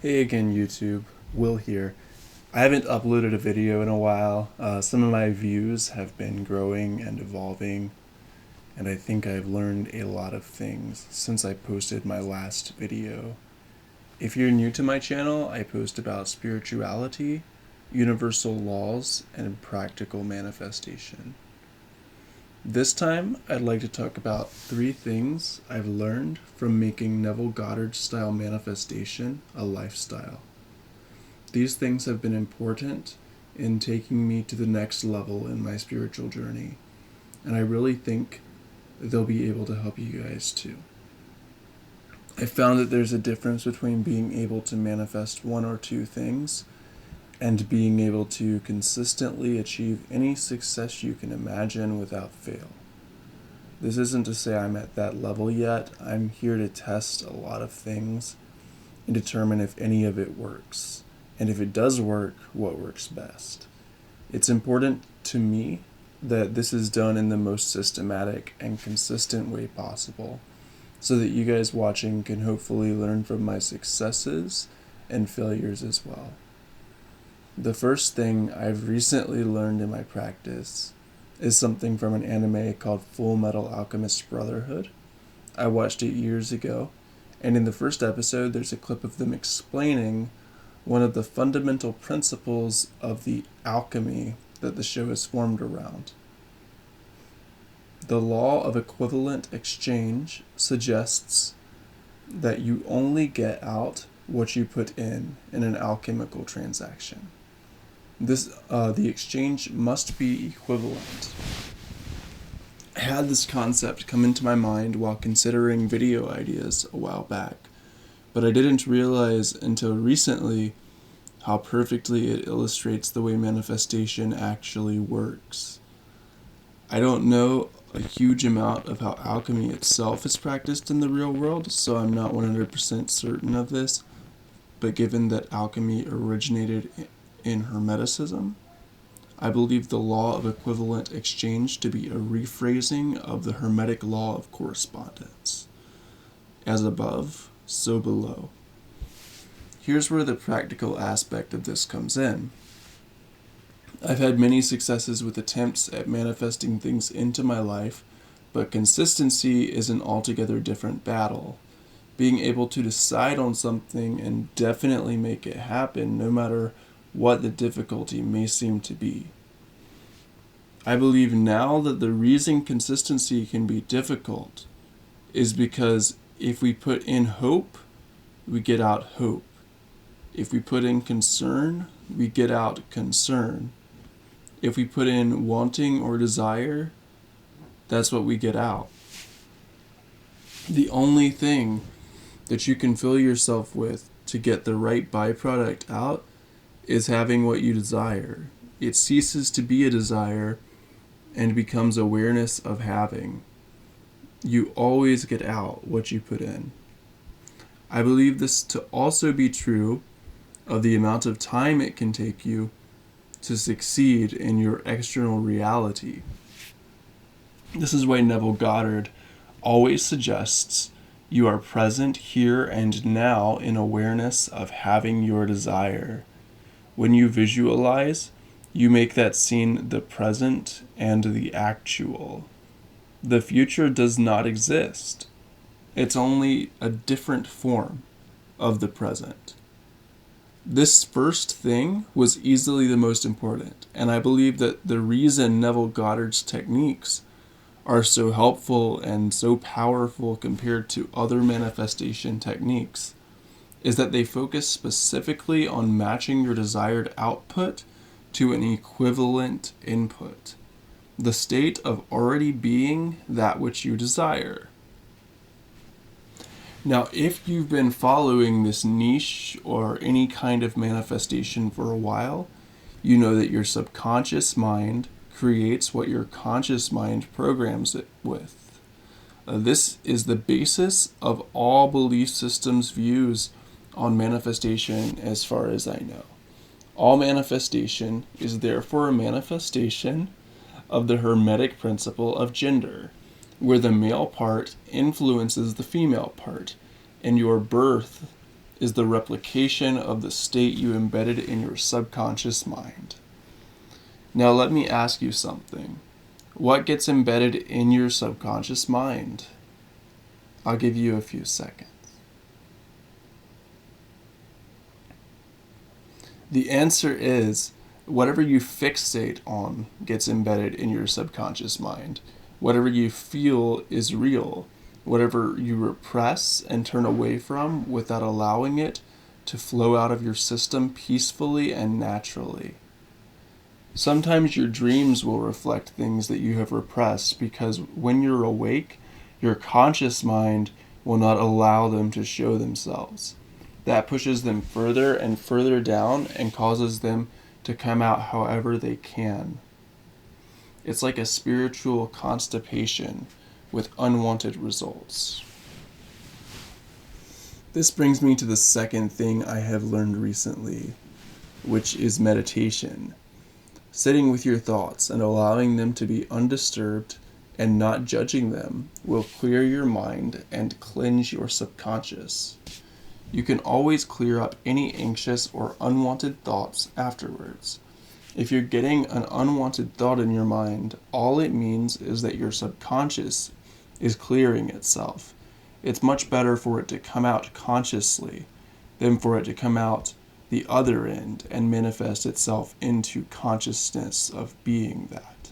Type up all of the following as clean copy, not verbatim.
Hey again, YouTube. Will here. I haven't uploaded a video in a while. Some of my views have been growing and evolving, and I think I've learned a lot of things since I posted my last video. If you're new to my channel, I post about spirituality, universal laws, and practical manifestation. This time, I'd like to talk about 3 things I've learned from making Neville Goddard style manifestation a lifestyle. These things have been important in taking me to the next level in my spiritual journey, and I really think they'll be able to help you guys too. I found that there's a difference between being able to manifest 1 or 2 things and being able to consistently achieve any success you can imagine without fail. This isn't to say I'm at that level yet. I'm here to test a lot of things and determine if any of it works. And if it does work, what works best. It's important to me that this is done in the most systematic and consistent way possible, so that you guys watching can hopefully learn from my successes and failures as well. The first thing I've recently learned in my practice is something from an anime called Full Metal Alchemist Brotherhood. I watched it years ago, and in the first episode there's a clip of them explaining one of the fundamental principles of the alchemy that the show is formed around. The law of equivalent exchange suggests that you only get out what you put in an alchemical transaction. The exchange must be equivalent. I had this concept come into my mind while considering video ideas a while back, but I didn't realize until recently how perfectly it illustrates the way manifestation actually works. I don't know a huge amount of how alchemy itself is practiced in the real world, so I'm not 100% certain of this, but given that alchemy originated in Hermeticism, I believe the law of equivalent exchange to be a rephrasing of the Hermetic law of correspondence. As above, so below. Here's where the practical aspect of this comes in. I've had many successes with attempts at manifesting things into my life, but consistency is an altogether different battle. Being able to decide on something and definitely make it happen no matter what the difficulty may seem to be. I believe now that the reason consistency can be difficult is because if we put in hope, we get out hope. If we put in concern, we get out concern. If we put in wanting or desire, that's what we get out. The only thing that you can fill yourself with to get the right byproduct out is having what you desire. It ceases to be a desire and becomes awareness of having. You always get out what you put in. I believe this to also be true of the amount of time it can take you to succeed in your external reality. This is why Neville Goddard always suggests you are present here and now in awareness of having your desire. When you visualize, you make that scene the present and the actual. The future does not exist. It's only a different form of the present. This first thing was easily the most important, and I believe that the reason Neville Goddard's techniques are so helpful and so powerful compared to other manifestation techniques is that they focus specifically on matching your desired output to an equivalent input, the state of already being that which you desire. Now, if you've been following this niche or any kind of manifestation for a while, you know that your subconscious mind creates what your conscious mind programs it with. This is the basis of all belief systems' views on manifestation as far as I know. All manifestation is therefore a manifestation of the Hermetic principle of gender, where the male part influences the female part, and your birth is the replication of the state you embedded in your subconscious mind. Now let me ask you something. What gets embedded in your subconscious mind? I'll give you a few seconds. The answer is whatever you fixate on gets embedded in your subconscious mind. Whatever you feel is real. Whatever you repress and turn away from without allowing it to flow out of your system peacefully and naturally. Sometimes your dreams will reflect things that you have repressed because when you're awake, your conscious mind will not allow them to show themselves. That pushes them further and further down and causes them to come out however they can. It's like a spiritual constipation with unwanted results. This brings me to the second thing I have learned recently, which is meditation. Sitting with your thoughts and allowing them to be undisturbed and not judging them will clear your mind and cleanse your subconscious. You can always clear up any anxious or unwanted thoughts afterwards. If you're getting an unwanted thought in your mind, all it means is that your subconscious is clearing itself. It's much better for it to come out consciously than for it to come out the other end and manifest itself into consciousness of being that.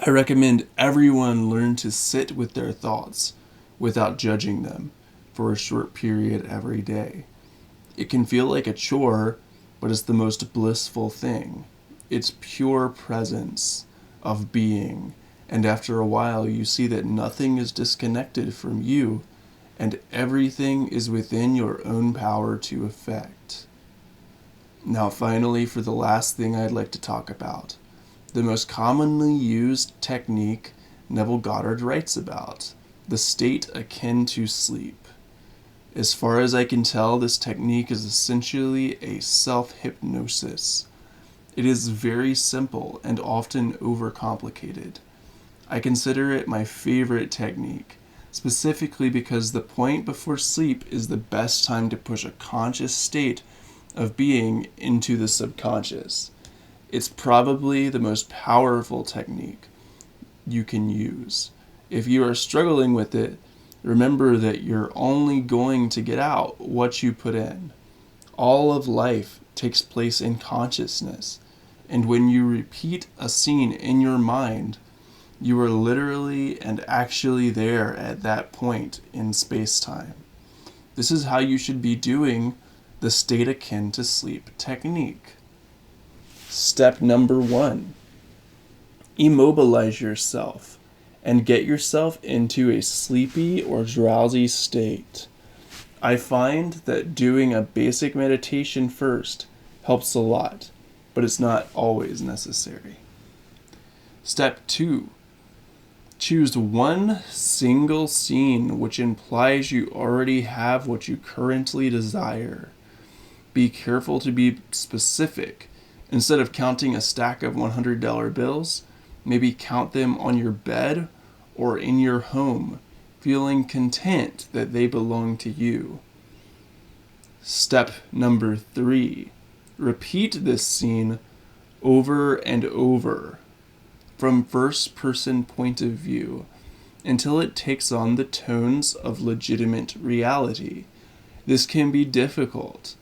I recommend everyone learn to sit with their thoughts without judging them for a short period every day. It can feel like a chore, but it's the most blissful thing. It's pure presence of being, and after a while you see that nothing is disconnected from you, and everything is within your own power to affect. Now finally, for the last thing I'd like to talk about, the most commonly used technique Neville Goddard writes about, the state akin to sleep. As far as I can tell, this technique is essentially a self-hypnosis. It is very simple and often overcomplicated. I consider it my favorite technique, specifically because the point before sleep is the best time to push a conscious state of being into the subconscious. It's probably the most powerful technique you can use. If you are struggling with it, remember that you're only going to get out what you put in. All of life takes place in consciousness, and when you repeat a scene in your mind, you are literally and actually there at that point in space-time. This is how you should be doing the state akin to sleep technique. Step number 1. Immobilize yourself and get yourself into a sleepy or drowsy state. I find that doing a basic meditation first helps a lot, but it's not always necessary. Step 2. Choose one single scene which implies you already have what you currently desire. Be careful to be specific. Instead of counting a stack of $100 bills, maybe count them on your bed or in your home, feeling content that they belong to you. Step number 3. Repeat this scene over and over from first-person point of view until it takes on the tones of legitimate reality. This can be difficult,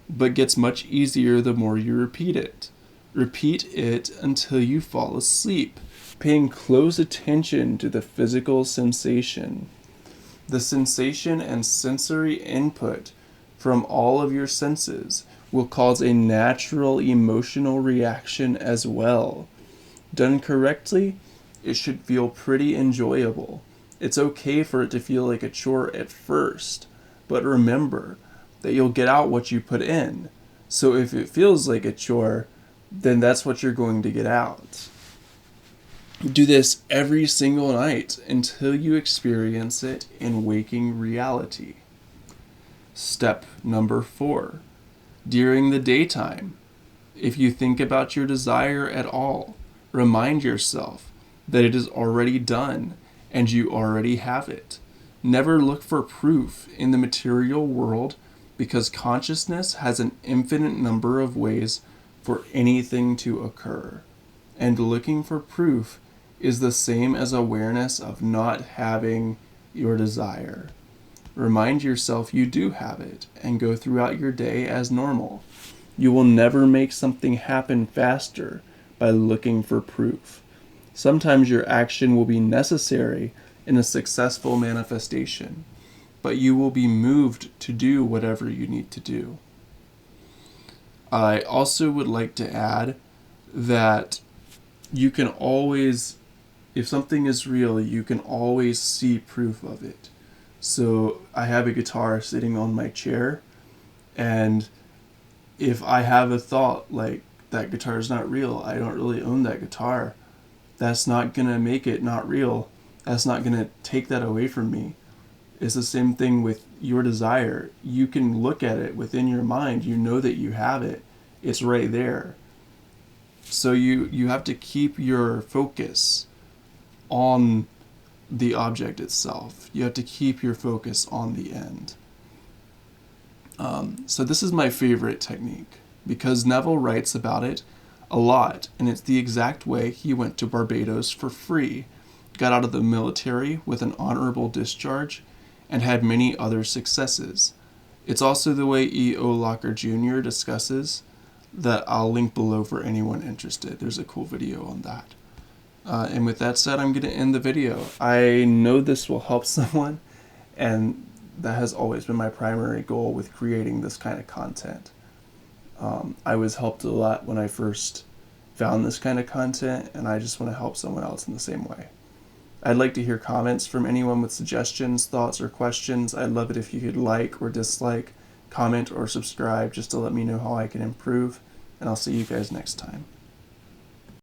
but gets much easier the more you repeat it. Repeat it until you fall asleep, paying close attention to the physical sensation. The sensation and sensory input from all of your senses will cause a natural emotional reaction as well. Done correctly, it should feel pretty enjoyable. It's okay for it to feel like a chore at first, but remember that you'll get out what you put in. So if it feels like a chore, then that's what you're going to get out. Do this every single night until you experience it in waking reality. Step number 4. During the daytime, if you think about your desire at all, remind yourself that it is already done and you already have it. Never look for proof in the material world, because consciousness has an infinite number of ways for anything to occur. And looking for proof is the same as awareness of not having your desire. Remind yourself you do have it, and go throughout your day as normal. You will never make something happen faster by looking for proof. Sometimes your action will be necessary in a successful manifestation, but you will be moved to do whatever you need to do. I also would like to add that you can always, if something is real, you can always see proof of it. So I have a guitar sitting on my chair, and if I have a thought like that guitar is not real, I don't really own that guitar, that's not going to make it not real. That's not going to take that away from me. It's the same thing with your desire. You can look at it within your mind. You know that you have it. It's right there. So you have to keep your focus on the object itself. You have to keep your focus on the end. So this is my favorite technique because Neville writes about it a lot, and it's the exact way he went to Barbados for free, got out of the military with an honorable discharge, and had many other successes. It's also the way E.O. Locker Jr. discusses, that I'll link below for anyone interested. There's a cool video on that. And with that said, I'm going to end the video. I know this will help someone, and that has always been my primary goal with creating this kind of content. I was helped a lot when I first found this kind of content, and I just want to help someone else in the same way. I'd like to hear comments from anyone with suggestions, thoughts, or questions. I'd love it if you could like or dislike, comment, or subscribe just to let me know how I can improve, and I'll see you guys next time.